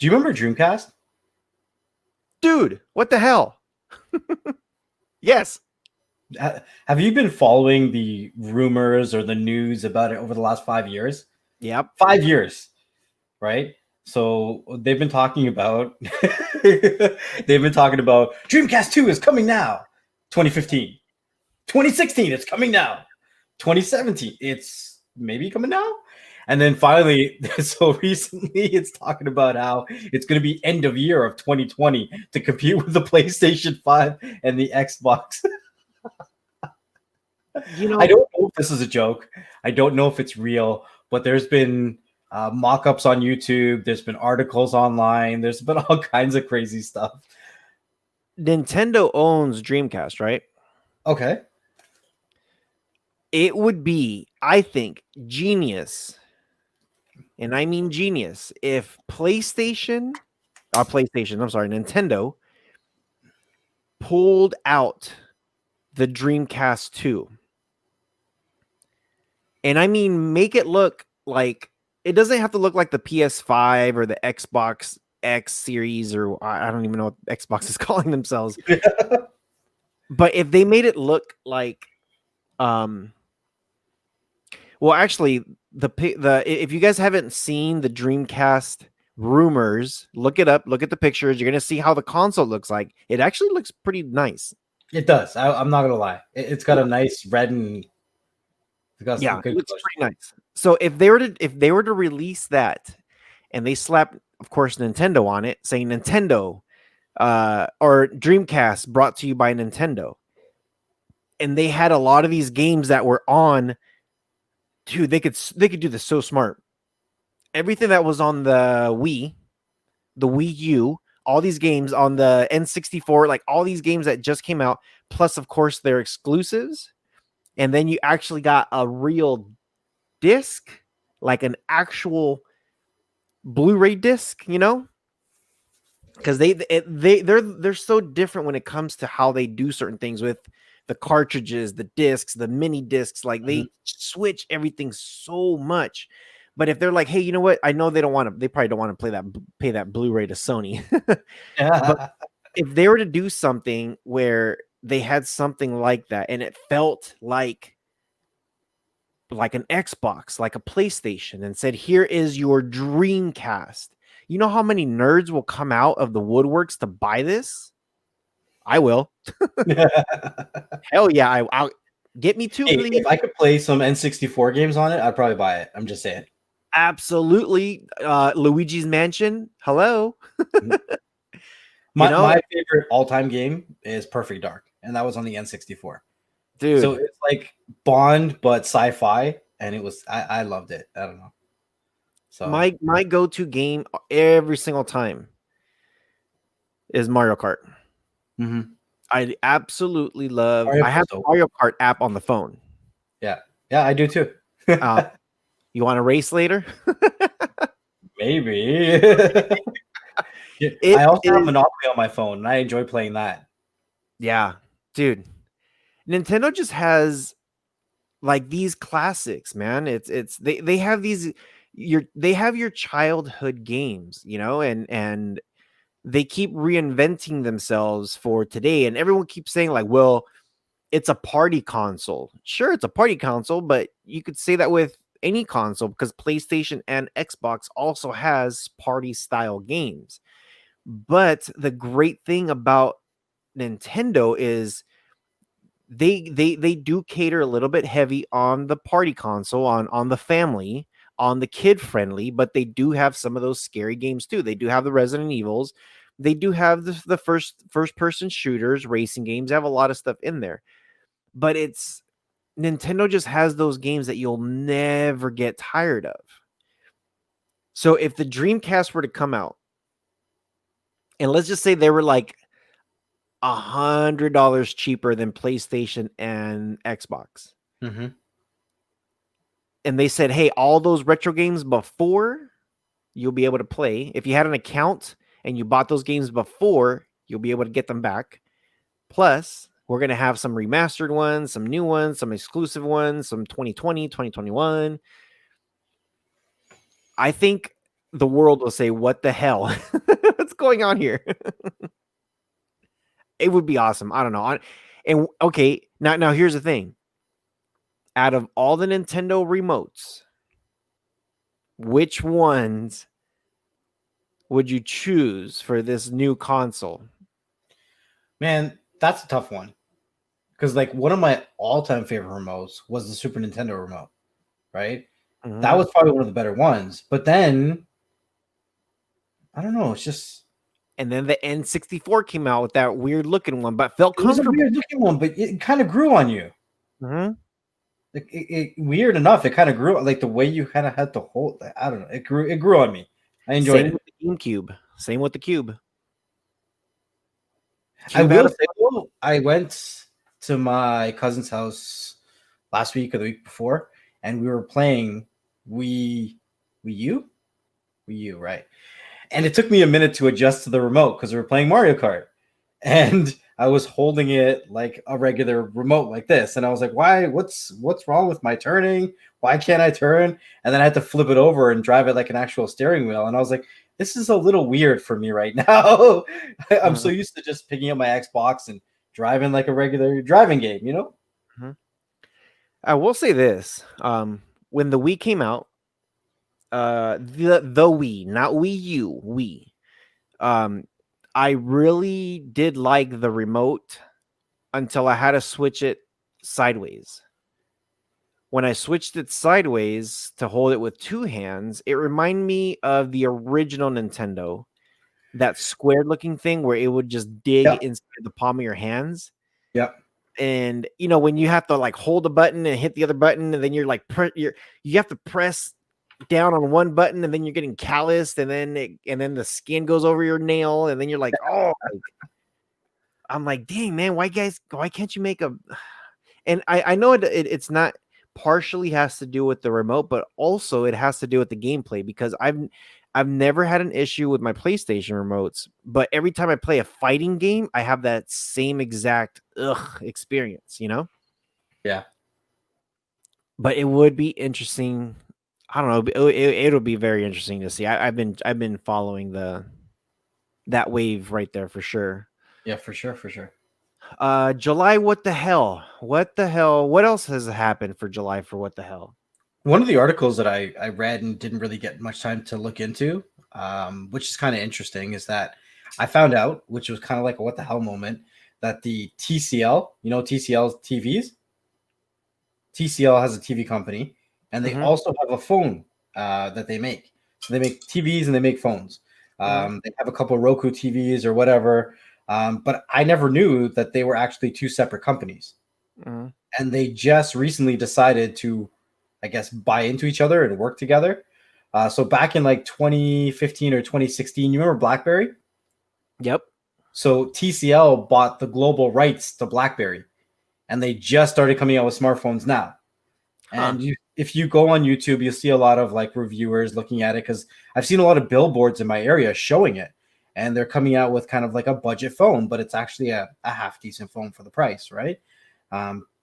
Do you remember Dreamcast? Dude, what the hell? Yes. Have you been following the rumors or the news about it over the last 5 years? Yep. 5 years, right? So they've been talking about Dreamcast 2 is coming now. 2015. 2016, it's coming now. 2017, it's maybe coming now. And then finally, so recently, it's talking about how it's going to be end of year of 2020 to compete with the PlayStation 5 and the Xbox. I don't know if this is a joke. I don't know if it's real, but there's been mock-ups on YouTube. There's been articles online. There's been all kinds of crazy stuff. Nintendo owns Dreamcast, right? Okay. It would be, I think, genius, and I mean genius, if Nintendo pulled out the Dreamcast 2. And I mean, make it look like it doesn't have to look like the PS5 or the Xbox X series, or I don't even know what Xbox is calling themselves. But if they made it look like, well, actually, the if you guys haven't seen the Dreamcast rumors, look it up, look at the pictures. You're gonna see how the console looks like. It actually looks pretty nice. It does. I'm not gonna lie. It's got a nice red and it's got some Yeah, it good looks colors. pretty nice. So if they were to release that, and they slap, of course, Nintendo on it, saying Nintendo or Dreamcast brought to you by Nintendo, and they had a lot of these games that were on, dude, they could do this so smart. Everything that was on the Wii, the Wii U, all these games on the N64, like all these games that just came out, plus of course their exclusives, and then you actually got a real disc, like an actual Blu-ray disc, because they're so different when it comes to how they do certain things with the cartridges, the discs, the mini discs. Like they switch everything so much. But if they're like, hey, you know what? I know they probably don't want to pay that Blu-ray to Sony. But if they were to do something where they had something like that and it felt like an Xbox, like a PlayStation, and said, here is your Dreamcast. You know how many nerds will come out of the woodworks to buy this? I will. Hell yeah. I'll get me two, Hey, please. if I could play some N64 games on it, I'd probably buy it. I'm just saying. Absolutely. Luigi's Mansion. Hello. My favorite all-time game is Perfect Dark, and that was on the N64. Dude. So it's like Bond, but sci-fi, and it was I loved it. I don't know. So my go-to game every single time is Mario Kart. I absolutely love. I have the Mario Kart app on the phone. Yeah, I do too. You want to race later? Maybe. I also have Monopoly on my phone, and I enjoy playing that. Yeah, dude. Nintendo just has like these classics, man. They have these they have your childhood games, and they keep reinventing themselves for today, and everyone keeps saying like, well, it's a party console. Sure, it's a party console, but you could say that with any console because PlayStation and Xbox also has party style games. But the great thing about Nintendo is they do cater a little bit heavy on the party console, on the family, on the kid friendly, but they do have some of those scary games too. They do have the Resident Evils. They do have the first person shooters, racing games. They have a lot of stuff in there. But it's Nintendo just has those games that you'll never get tired of. So if the Dreamcast were to come out, and let's just say they were like $100 cheaper than PlayStation and Xbox. And they said, hey, all those retro games before, you'll be able to play. If you had an account and you bought those games before, you'll be able to get them back. Plus, we're going to have some remastered ones, some new ones, some exclusive ones, some 2020, 2021. I think the world will say, "What the hell? What's going on here?" It would be awesome. I don't know. And okay, now here's the thing. Out of all the Nintendo remotes, which ones would you choose for this new console? Man, that's a tough one. Because like one of my all-time favorite remotes was the Super Nintendo remote, right? That Mhm. was probably one of the better ones. But then I don't know, it's just And then the N64 came out with that weird looking one, but felt it was a comfortable. weird looking one, but it kind of grew on you. Mhm. Like weird enough, it kind of grew like the way you kind of had to hold. I don't know, it grew on me. I enjoyed Same it. with the GameCube. Same with the Cube. I Cube had will a say though, I went to my cousin's house last week or the week before, and we were playing Wii Wii U, Wii U, right? And it took me a minute to adjust to the remote because we were playing Mario Kart, and I was holding it like a regular remote like this, and I was like, "Why? What's wrong with my turning? Why can't I turn?" And then I had to flip it over and drive it like an actual steering wheel, and I was like, "This is a little weird for me right now." I'm so Mhm. used to just picking up my Xbox and driving like a regular driving game, you know? Mhm. I will say this: when the Wii came out, the Wii, not Wii U, Wii. Um, I really did like the remote until I had to switch it sideways. When I switched it sideways to hold it with two hands, it reminded me of the original Nintendo, that squared looking thing where it would just dig Yep, inside the palm of your hands. yep. And when you have to like hold a button and hit the other button, and then you're like you have to press down on one button, and then you're getting calloused, and then the skin goes over your nail, and then you're like, oh, I'm like, dang man, why can't you make a? And I know it's not partially has to do with the remote, but also it has to do with the gameplay, because I've never had an issue with my PlayStation remotes, but every time I play a fighting game, I have that same exact experience. Yeah, But it would be interesting. I don't know. It'll be very interesting to see. I've been following that wave right there for sure. yeah, for sure, for sure. July. What the hell? What the hell? What else has happened for July for what the hell? One of the articles that I read and didn't really get much time to look into, which is kind of interesting, is that I found out, which was kind of like a what the hell moment, that the TCL, TCL's TVs, TCL has a TV company, and they Hmm. also have a phone that they make. So they make TVs and they make phones. Hmm. They have a couple Roku TVs or whatever, but I never knew that they were actually two separate companies. Hmm. And they just recently decided to, I guess, buy into each other and work together. So back in like 2015 or 2016, you remember BlackBerry? Yep. So TCL bought the global rights to BlackBerry, and they just started coming out with smartphones now. Huh. And if you go on YouTube, you'll see a lot of like reviewers looking at it because I've seen a lot of billboards in my area showing it, and they're coming out with kind of like a budget phone, but it's actually a half decent phone for the price, right?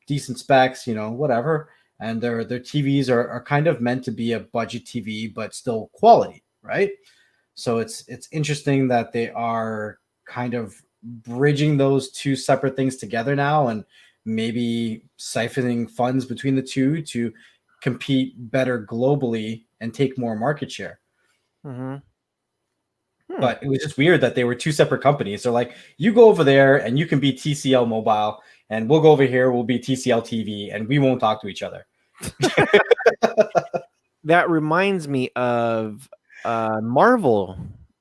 Decent specs, whatever. And their TVs are kind of meant to be a budget TV, but still quality, right? So it's interesting that they are kind of bridging those two separate things together now, and maybe siphoning funds between the two to compete better globally and take more market share. Hmm. Hmm. But it was just weird that they were two separate companies. They're like, you go over there and you can be TCL Mobile, and we'll go over here, we'll be TCL TV, and we won't talk to each other. That reminds me of Marvel,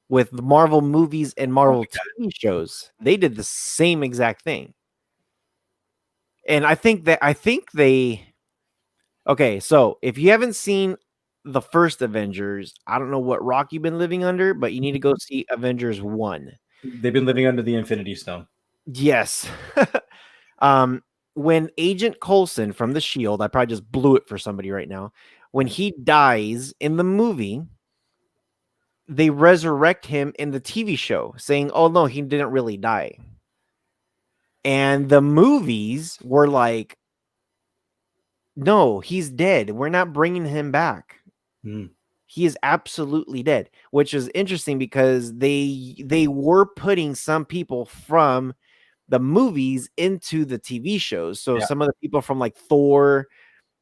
with the Marvel movies and Oh Marvel my TV shows. They did the same exact thing. And I think they okay, so if you haven't seen the first Avengers, I don't know what rock you've been living under, but you need to go God. see Avengers 1. They've been living under the Infinity Stone. Yes. um, when Agent Coulson from the Shield, I probably just blew it for somebody right now. When he dies in the movie, they resurrect him in the TV show, saying, "Oh no, he didn't really die." And the movies were like, "No, he's dead. We're not bringing him back." Hmm. He is absolutely dead, which is interesting because they were putting some people from the movies into the TV shows. So Yeah. some of the people from like Thor,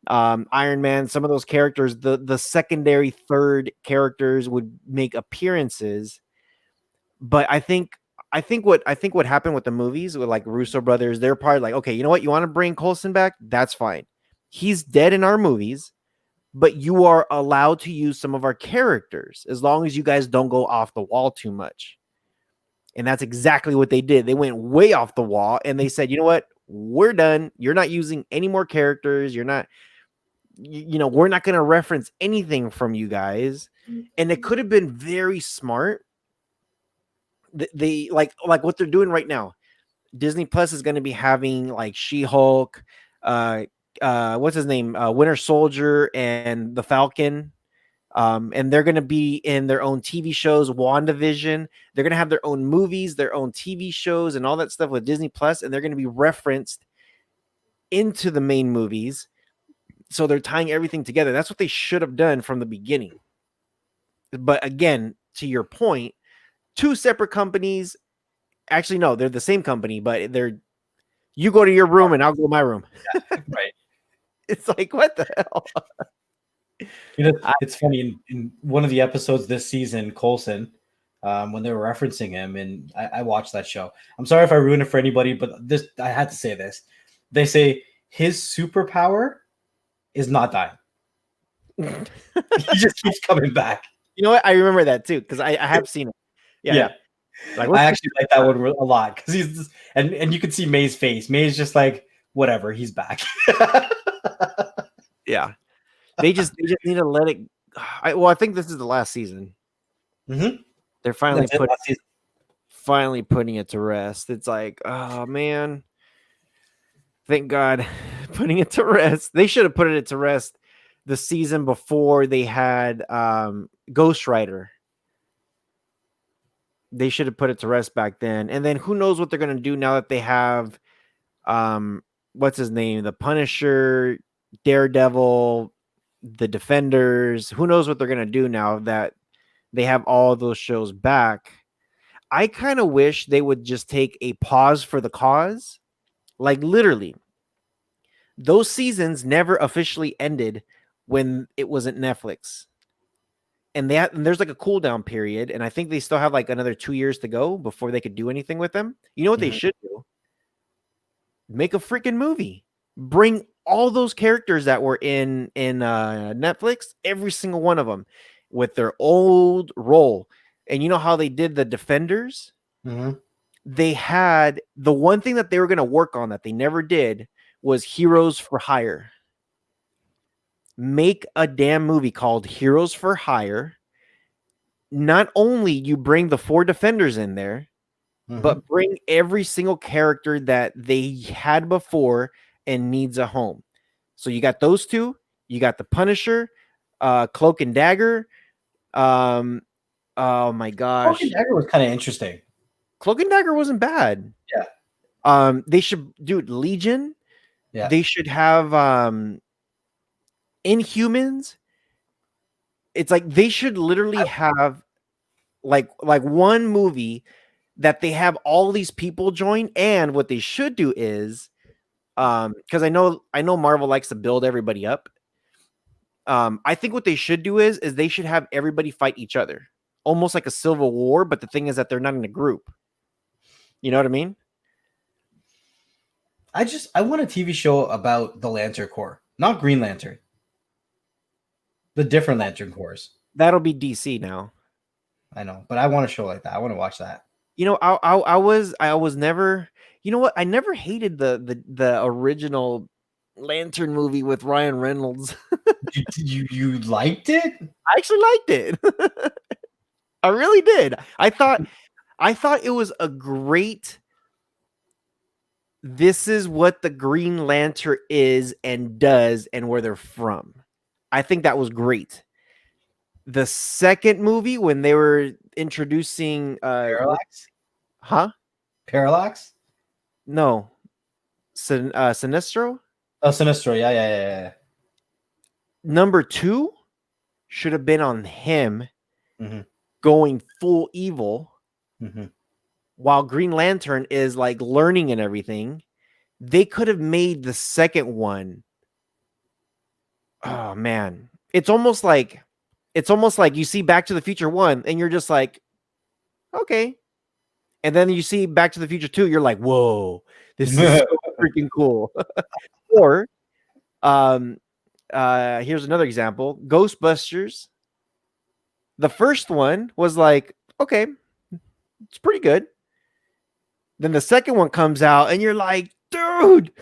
Iron Man, some of those characters, the secondary third characters would make appearances. But I think what happened with the movies with like Russo brothers, they're probably like, okay, you know what? You want to bring Coulson back? That's fine. He's dead in our movies, but you are allowed to use some of our characters as long as you guys don't go off the wall too much. And that's exactly what they did. They went way off the wall and they said, you know what? We're done. You're not using any more characters. You're not, we're not going to reference anything from you guys. And it could have been very smart. They like what they're doing right now. Disney Plus is going to be having like She-Hulk, what's his name? Winter Soldier and the Falcon. And they're going to be in their own TV shows, WandaVision. They're going to have their own movies, their own TV shows, and all that stuff with Disney Plus, and they're going to be referenced into the main movies. So they're tying everything together. That's what they should have done from the beginning. But again, to your point, two separate companies. Actually, no, they're the same company, but they're you go to your room and I'll go to my room. Yeah, right. It's like, what the hell? It's funny in one of the episodes this season, Coulson, when they were referencing him, and I watched that show. I'm sorry if I ruined it for anybody, but this I had to say this. They say his superpower is not dying. He just keeps coming back. You know what? I remember that too because I have seen it. Yeah. Like, I actually like that one a lot because he's just, and you can see May's face. May's just like, whatever, he's back. Yeah. They just need to let it. I think this is the last season. Mm-hmm. They're finally putting it to rest. It's like, oh man, thank God, putting it to rest. They should have put it to rest the season before they had Ghost Rider. They should have put it to rest back then. And then who knows what they're gonna do now that they have what's his name, the Punisher, Daredevil, the Defenders. Who knows what they're gonna do now that they have all those shows back. I kind of wish they would just take a pause for the cause. Like literally, those seasons never officially ended when it wasn't Netflix. And there's like a cool down period. And I think they still have like another 2 years to go before they could do anything with them. You know what they should do? Make a freaking movie. Bring all those characters that were in Netflix, every single one of them with their old role. And you know how they did the Defenders? Mm-hmm. They had the one thing that they were going to work on that they never did was Heroes for Hire. Make a damn movie called Heroes for Hire. Not only you bring the 4 Defenders in there, but bring every single character that they had before and needs a home. So you got those 2. You got the Punisher, Cloak and Dagger. Oh my gosh, Cloak and Dagger was kind of interesting. Cloak and Dagger wasn't bad. Yeah. They should do Legion. Yeah. They should have Inhumans. It's like they should literally have like one movie that they have all these people join. And what they should do is because I know Marvel likes to build everybody up. I think what they should do is they should have everybody fight each other, almost like a civil war. But the thing is that they're not in a group. You know what I mean? I want a TV show about the Lantern Corps, not Green Lantern. The different Lantern Corps. That'll be DC now. I know, but I want a show like that. I want to watch that. You know, I was never. You know what? I never hated the original Lantern movie with Ryan Reynolds. you liked it? I actually liked it. I really did. I thought it was a great. This is what the Green Lantern is and does and where they're from. I think that was great. The second movie when they were introducing Parallax? Huh? Parallax? No. Sinestro? Oh, Sinestro. Yeah. Number 2 should have been on him Mhm. going full evil, Mhm. while Green Lantern is like learning and everything. They could have made the second one. Oh man, it's almost like you see Back to the Future 1 and you're just like, okay. And then you see Back to the Future 2, you're like, whoa, this is so freaking cool. Or here's another example. Ghostbusters. The first one was like, okay, it's pretty good. Then the second one comes out and you're like, dude.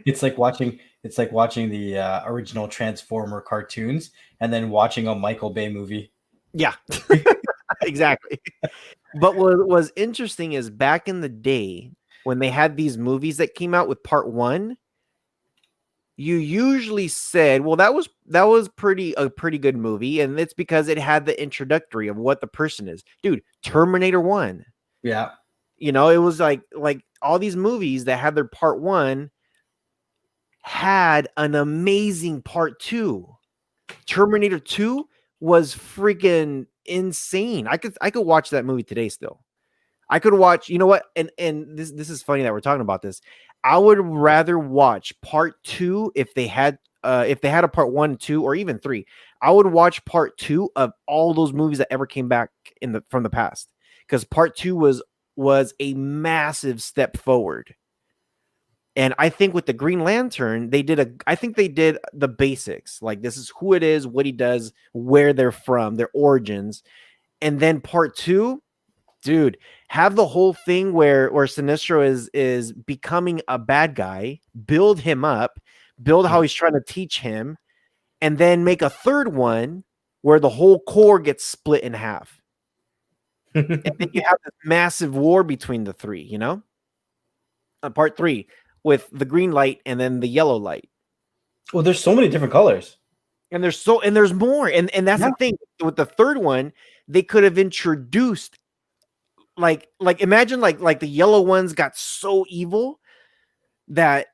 It's like watching the original Transformer cartoons and then watching a Michael Bay movie. Yeah, exactly. But what was interesting is back in the day when they had these movies that came out with part one, you usually said, well, that was a pretty good movie, and it's because it had the introductory of what the person is. Dude, Terminator 1. Yeah. You know, it was like all these movies that had their part one had an amazing part two. Terminator 2 was freaking insane. I could watch that movie today still. I could watch, you know what? And this is funny that we're talking about this. I would rather watch part 2 if they had a part 1, 2, or even 3. I would watch part 2 of all those movies that ever came back from the past, cuz part 2 was a massive step forward. And I think with the Green Lantern, I think they did the basics. Like, this is who it is, what he does, where they're from, their origins. And then part 2, dude, have the whole thing where Sinestro is becoming a bad guy, build him up, build how he's trying to teach him, and then make a third one where the whole core gets split in half. And then you have this massive war between the three, you know? Part 3 with the green light and then the yellow light. Well, there's so many different colors. And there's more. And that's the thing. With the third one, they could have introduced like imagine like the yellow ones got so evil that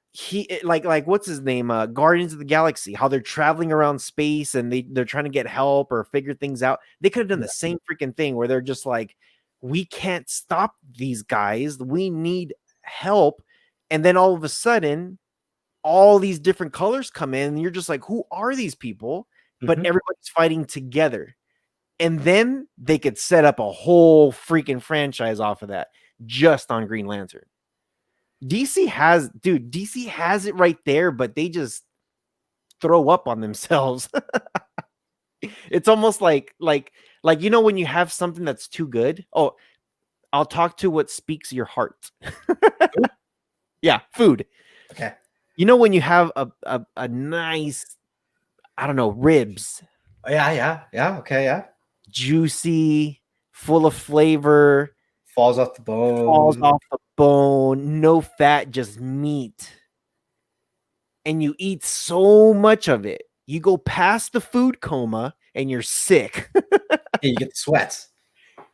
like what's his name, Guardians of the Galaxy, how they're traveling around space and they're trying to get help or figure things out. They could have done the same freaking thing where they're just like, we can't stop these guys, we need help. And then all of a sudden all these different colors come in and you're just like, who are these people? But everybody's fighting together. And then they could set up a whole freaking franchise off of that just on Green Lantern. DC has it right there, but they just throw up on themselves. It's almost like you know when you have something that's too good. Oh, I'll talk to what speaks your heart. Yeah, food. Okay. You know when you have a nice, I don't know, ribs. Yeah. Okay. Yeah. Juicy, full of flavor, Falls off the bone. no fat, just meat. And you eat so much of it, you go past the food coma and you're sick. Yeah, you get the sweats.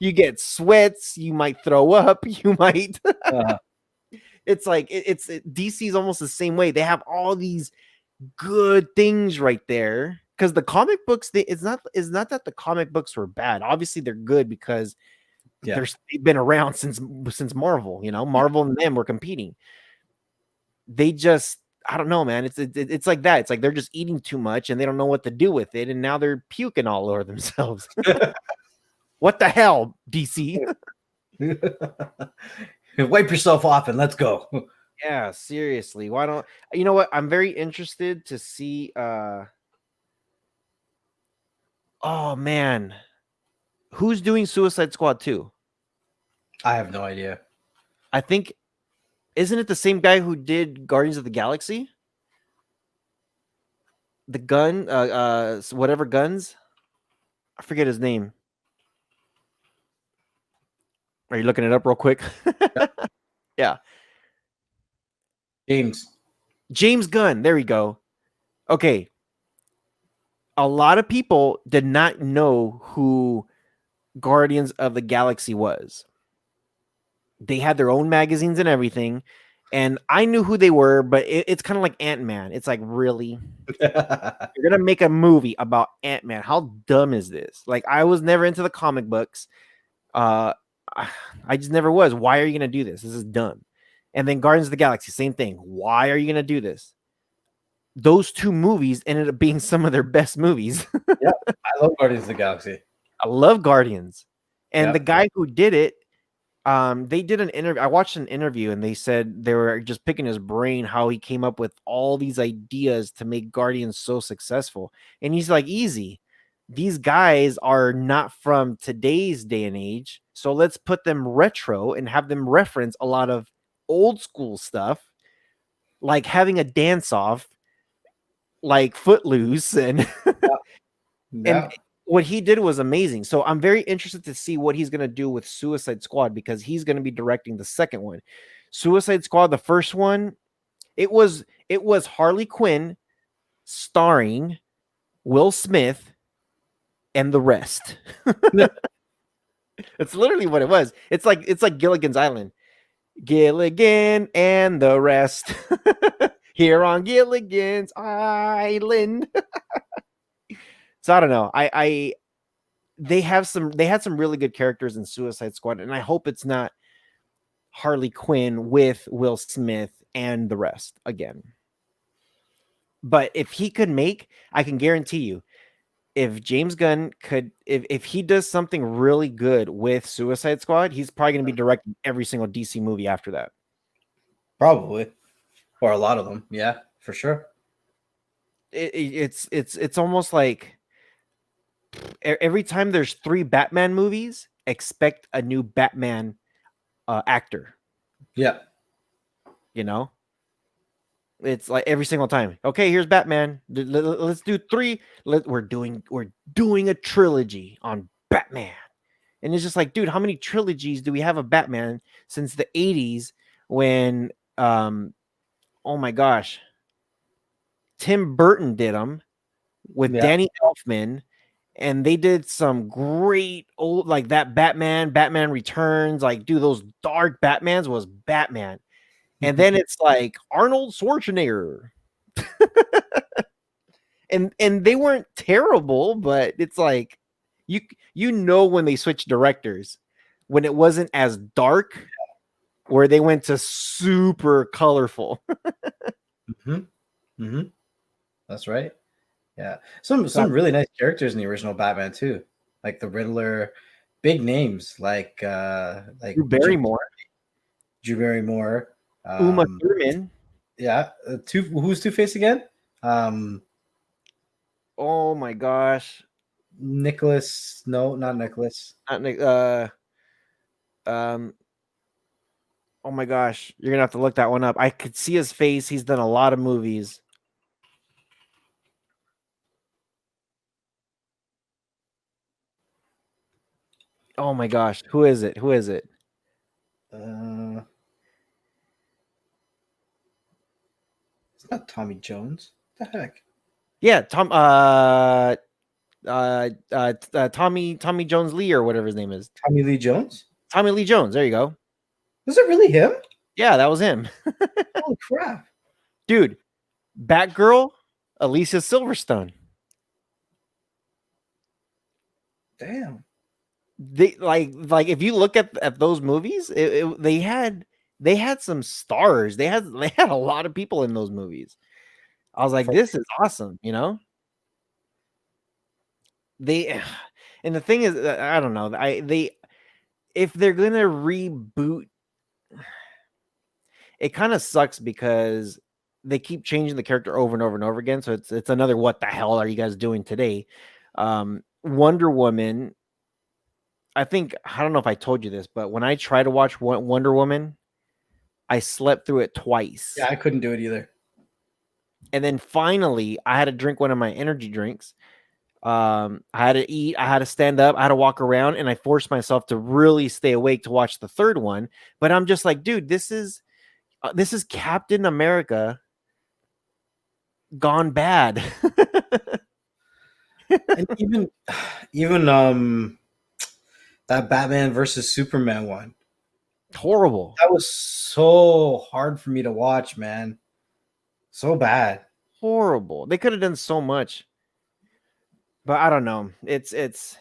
You get sweats, you might throw up, you might. It's like DC's almost the same way. They have all these good things right there. Because the comic books, it's not that the comic books were bad. Obviously, they're good because they've been around since Marvel. You know, Marvel and them were competing. They just, I don't know, man. It's like that. It's like they're just eating too much and they don't know what to do with it, and now they're puking all over themselves. What the hell, DC? Wipe yourself off and let's go. Yeah, seriously. Why don't you know what? I'm very interested to see. Oh man, who's doing Suicide Squad 2? I have no idea. I think, isn't it the same guy who did Guardians of the Galaxy? The gun, whatever guns. I forget his name. Are you looking it up real quick? Yeah. James Gunn. There we go. Okay. A lot of people did not know who Guardians of the Galaxy was. They had their own magazines and everything. And I knew who they were, but it's kind of like Ant-Man. It's like, really? You're gonna make a movie about Ant-Man? How dumb is this? Like, I was never into the comic books. Uh, I just never was. Why are you gonna do this? This is dumb. And then Guardians of the Galaxy, same thing. Why are you gonna do this? Those two movies ended up being some of their best movies. Yeah, I love Guardians of the Galaxy. I love Guardians. And the Yeah, guy who did it, they did an interview. I watched an interview and they said they were just picking his brain how he came up with all these ideas to make Guardians so successful. And he's like, easy. These guys are not from today's day and age. So let's put them retro and have them reference a lot of old school stuff, like having a dance off, like Footloose and yeah. and what he did was amazing. So I'm very interested to see what he's going to do with Suicide Squad because he's going to be directing the second one. Suicide Squad, the first one, it was Harley Quinn starring Will Smith and the rest. It's literally what it was. It's like Gilligan's Island. Gilligan and the rest. Here on Gilligan's Island. So I don't know. They had some really good characters in Suicide Squad, and I hope it's not Harley Quinn with Will Smith and the rest again. But if he could make, I can guarantee you, if James Gunn could, if he does something really good with Suicide Squad, he's probably going to be directing every single DC movie after that. Probably, or a lot of them. Yeah, for sure. It's almost like every time there's 3 Batman movies, expect a new Batman actor. Yeah, You know, it's like every single time. Okay, here's Batman. Let's do 3. We're doing a trilogy on Batman, and it's just like, dude, how many trilogies do we have of Batman since the 80s when oh my gosh, Tim Burton did them with yeah. Danny Elfman, and they did some great old like that Batman Returns. Like, dude, those dark Batmans was Batman. And then it's like Arnold Schwarzenegger. and they weren't terrible, but it's like you know when they switched directors, when it wasn't as dark, where they went to super colorful. hmm hmm That's right. Yeah, some So, really nice characters in the original Batman too, like the Riddler, big names like Drew Barrymore, Drew Barrymore. Uma Thurman. Yeah, who's Two Face again? Um, Oh my gosh. Nicholas. No, not Nicholas. Not um oh my gosh, you're gonna have to look that one up. I could see his face. He's done a lot of movies. Oh my gosh, who is it? Who is it? Uh, it's not Tommy Jones. What the heck? Yeah, Tommy Jones Lee or whatever his name is. Tommy Lee Jones. Tommy Lee Jones. There you go. Was it really him? Yeah, that was him. Holy crap! Dude, Batgirl, Alicia Silverstone. Damn. They like if you look at those movies, they had some stars. They had a lot of people in those movies. I was like, this is awesome, you know? They and the thing is, I don't know. If they're gonna reboot, it kind of sucks because they keep changing the character over and over and over again. So it's another what the hell are you guys doing today? Wonder Woman. I don't know if I told you this, but when I try to watch Wonder Woman, I slept through it twice. Yeah, I couldn't do it either. And then finally, I had to drink one of my energy drinks. I had to eat, I had to stand up, I had to walk around, and I forced myself to really stay awake to watch the third one. But I'm just like, dude, this is Captain America gone bad. And even that Batman versus Superman one. Horrible. That was so hard for me to watch, man. So bad. Horrible. They could have done so much. But I don't know. It's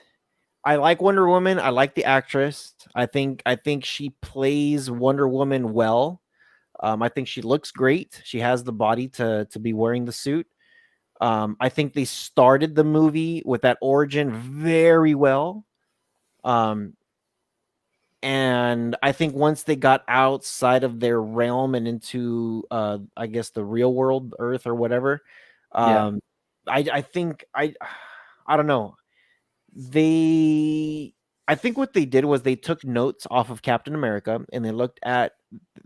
I like Wonder Woman. I like the actress. I think she plays Wonder Woman well. I think she looks great. She has the body to be wearing the suit. I think they started the movie with that origin very well. Um, and I think once they got outside of their realm and into, I guess, the real world, Earth or whatever, Yeah. um, I think I don't know. They I think what they did was they took notes off of Captain America and they looked at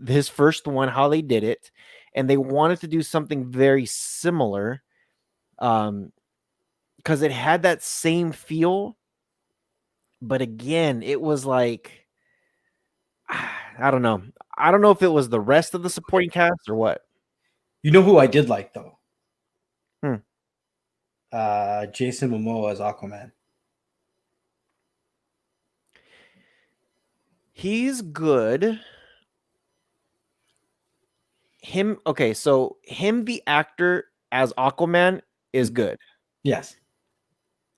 his first one, how they did it, and they wanted to do something very similar. Because it had that same feel, but again, it was like I don't know. I don't know if it was the rest of the supporting cast or what. You know who I did like though? Hmm. Jason Momoa as Aquaman. He's good. Him, okay, so him, the actor as Aquaman, is good. Yes.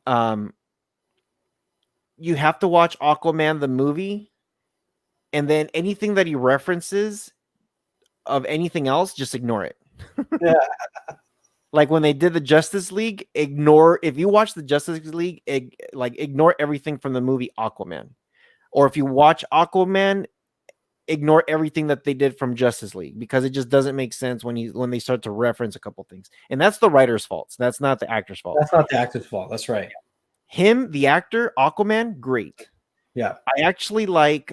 Um, you have to watch Aquaman the movie, and then anything that he references of anything else, just ignore it. Yeah. Like when they did the Justice League, ignore if you watch the Justice League, ignore everything from the movie Aquaman. Or if you watch Aquaman, ignore everything that they did from Justice League because it just doesn't make sense when they start to reference a couple things. And that's the writer's fault. That's not the actor's fault. That's not the actor's fault. That's right. Him, the actor, Aquaman, great. Yeah. I actually like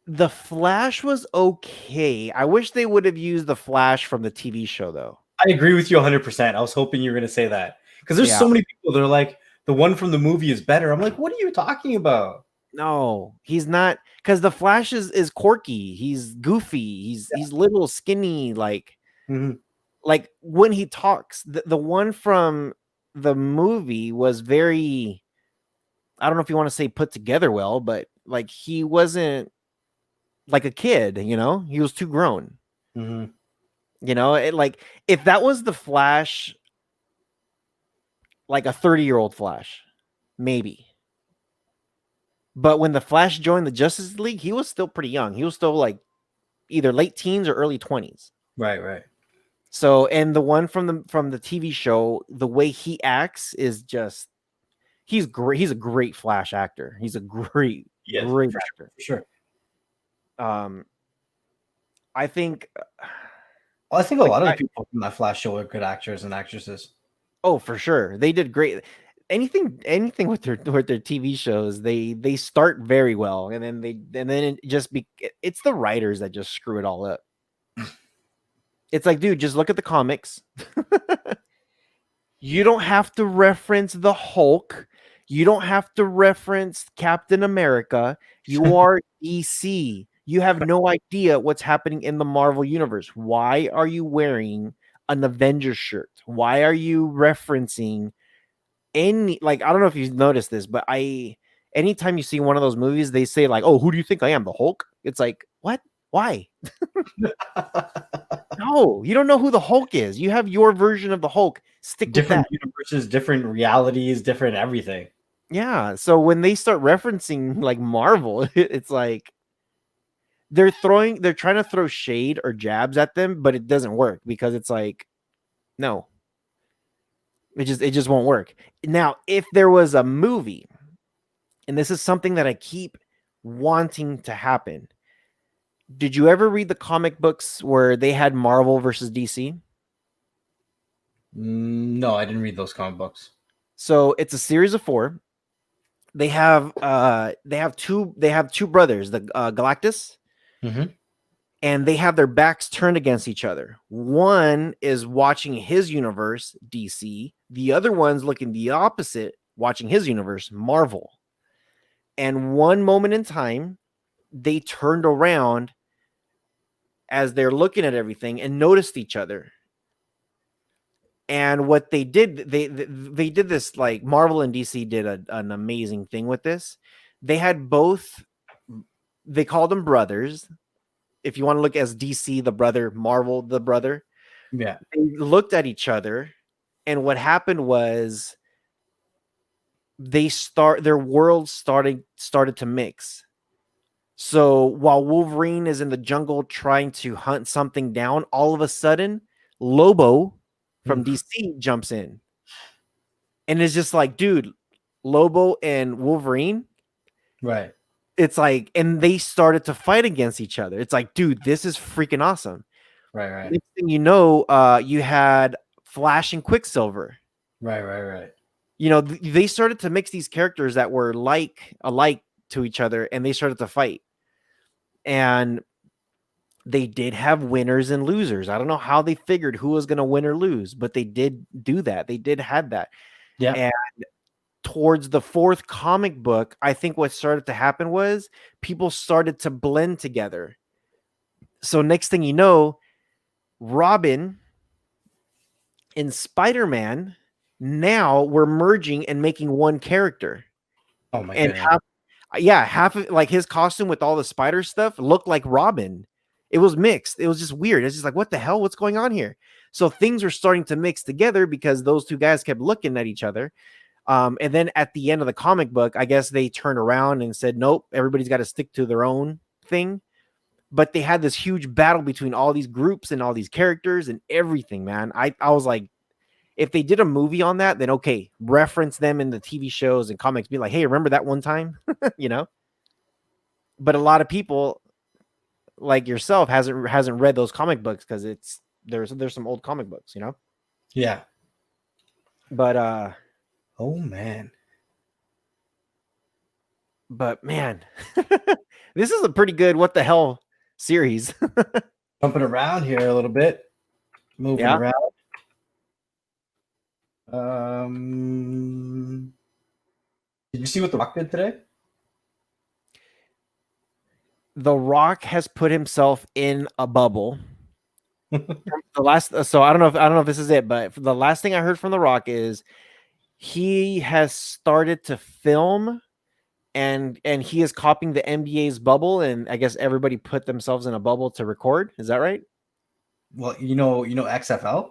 the Flash was okay. I wish they would have used the Flash from the TV show though. I agree with you 100%. I was hoping you were going to say that because there's Yeah. so many people that are like, the one from the movie is better. I'm like, what are you talking about? No, he's not, because the Flash is quirky. He's goofy. He's little, skinny, Mhm. like when he talks. The one from the movie was very, I don't know if you want to say put together well, but like he wasn't like a kid, he was too grown. Mhm. Like if that was the Flash, like a 30-year-old Flash, maybe. But when the Flash joined the Justice League, he was still pretty young. He was still like either late teens or early 20s. Right, right. So, and the one from the TV show, the way he acts is just he's great. He's a great Flash actor. He's a great Yes, great for actor. sure. I think Well, I think a like lot of the people from that Flash show are good actors and actresses. oh, for sure. They did great. Anything with their TV shows, they start very well and then it just it's the writers that just screw it all up. It's like, dude, just look at the comics. You don't have to reference the Hulk. You don't have to reference Captain America. You are DC. You have no idea what's happening in the Marvel universe. Why are you wearing an Avengers shirt? Why are you referencing like, I don't know if you've noticed this, but anytime you see one of those movies, they say like, "Oh, who do you think I am, the Hulk?" It's like, what? Why? No, you don't know who the Hulk is. You have your version of the Hulk. Stick with Different that. universes, different realities, different everything. Yeah. So when they start referencing like Marvel, it's like they're trying to throw shade or jabs at them, but it doesn't work because it's like, no, it just won't work. Now, if there was a movie, and this is something that I keep wanting to happen. Did you ever read the comic books where they had Marvel versus DC? No, I didn't read those comic books. So it's a series of 4. They have two brothers, the Galactus, Mhm. and they have their backs turned against each other. One is watching his universe, DC. The other one's looking the opposite, watching his universe, Marvel. And one moment in time, they turned around as they're looking at everything and noticed each other. And what they did, they did this, like Marvel and DC did an amazing thing with this. They had both. They called them brothers. If you want to look as DC the brother, Marvel the brother, Yeah. they looked at each other, and what happened was their worlds started to mix. So while Wolverine is in the jungle trying to hunt something down, all of a sudden Lobo from DC jumps in and is just like, dude, Lobo and Wolverine. Right. It's like, and they started to fight against each other. It's like, dude, this is freaking awesome. Right. Right. Next thing you know, you had Flash and Quicksilver. Right. Right. Right. You know, they started to mix these characters that were alike to each other, and they started to fight. And they did have winners and losers. I don't know how they figured who was going to win or lose, but they did do that. They did have that. Yeah. And towards the fourth comic book, I think what started to happen was people started to blend together. So next thing you know, Robin and Spider-Man now were merging and making one character. Oh my And goodness. half of like his costume with all the spider stuff looked like Robin. It was mixed. It was just weird. It's just like, what the hell? What's going on here? So things are starting to mix together because those two guys kept looking at each other. And then at the end of the comic book, I guess they turned around and said, nope, everybody's got to stick to their own thing. But they had this huge battle between all these groups and all these characters and everything, man. I was like, if they did a movie on that, then okay, reference them in the TV shows and comics. Be like, hey, remember that one time? You know? But a lot of people like yourself hasn't read those comic books because there's some old comic books, you know? Yeah. But Oh man. man, this is a pretty good what the hell series. Jumping around here a little bit. Moving Yeah. around. Did you see what The Rock did today? The Rock has put himself in a bubble. So I don't know if this is it, but the last thing I heard from The Rock is he has started to film and he is copying the NBA's bubble, and I guess everybody put themselves in a bubble to record. Is that right? Well, you know XFL?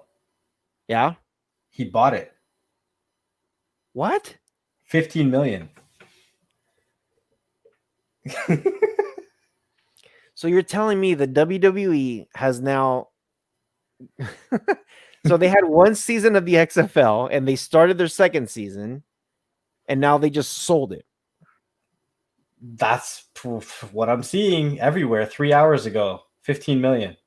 Yeah. He bought it. What? 15 million. So you're telling me the WWE has now so they had one season of the XFL and they started their second season and now they just sold it. That's what I'm seeing everywhere. 3 hours ago, 15 million.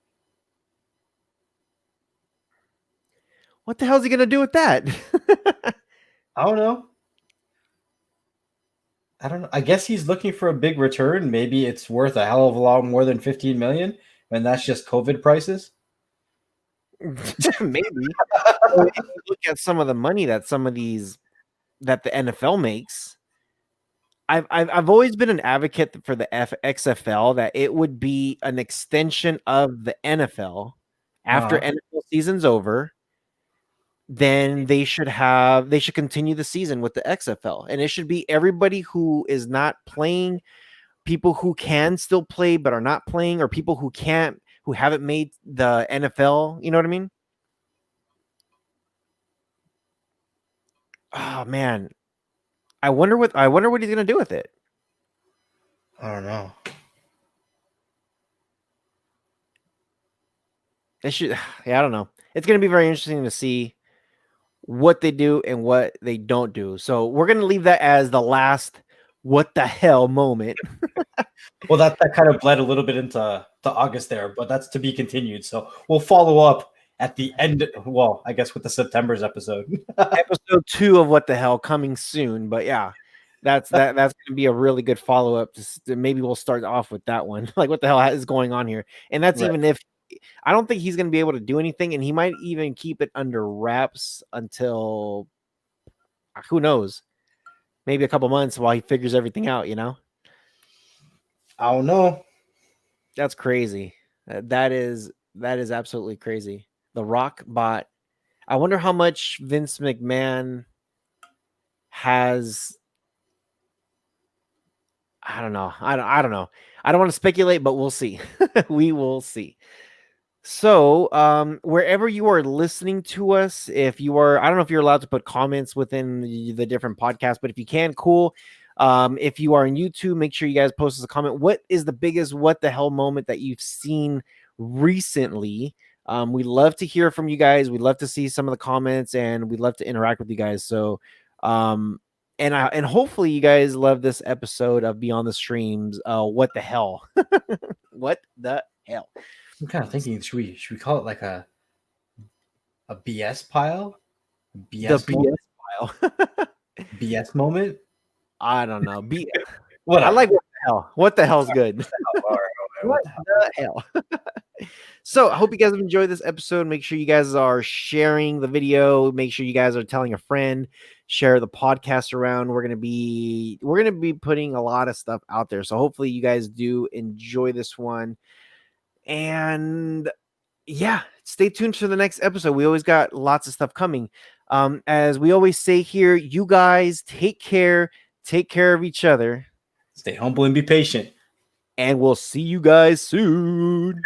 What the hell is he going to do with that? I don't know. I guess he's looking for a big return. Maybe it's worth a hell of a lot more than 15 million, and that's just COVID prices. Maybe. So if you look at some of the money that that the NFL makes, I've always been an advocate for the XFL that it would be an extension of the NFL after NFL season's over. Then they should continue the season with the XFL, and it should be everybody who is not playing, people who can still play but are not playing, or people who haven't made the NFL. You know what I mean? Oh man, I wonder what he's gonna do with it. I don't know. Yeah, I don't know. It's gonna be very interesting to see what they do and what they don't do. So we're gonna leave that as the last what the hell moment. Well, that kind of bled a little bit into August there, but that's to be continued. So we'll follow up at the end. Well, I guess with the September's episode. Episode 2 of what the hell coming soon. But yeah, that's gonna be a really good follow up. Maybe we'll start off with that one. Like what the hell is going on here? And that's even if I don't think he's gonna be able to do anything, and he might even keep it under wraps until who knows, maybe a couple months while he figures everything out. You know. I don't know. That's crazy. That is absolutely crazy. The Rock bought. I wonder how much Vince McMahon has I don't know. I don't know. I don't want to speculate, but we'll see. We will see. So, wherever you are listening to us, if you are, I don't know if you're allowed to put comments within the different podcasts, but if you can, cool. If you are on YouTube, make sure you guys post us a comment. What is the biggest what the hell moment that you've seen recently? We love to hear from you guys. We'd love to see some of the comments, and we'd love to interact with you guys. So, and hopefully you guys love this episode of Beyond the Streams. What the hell? What the hell? I'm kind of thinking, should we call it like a BS pile? BS The moment? BS pile. BS moment? I don't know. Whatever. I like what the hell. What the hell's good? All right, What the hell? So I hope you guys have enjoyed this episode. Make sure you guys are sharing the video. Make sure you guys are telling a friend. Share the podcast around. We're gonna be putting a lot of stuff out there. So hopefully you guys do enjoy this one. And yeah, stay tuned for the next episode. We always got lots of stuff coming. As we always say here, you guys take care of each other, Stay humble and be patient. and we'll see you guys soon.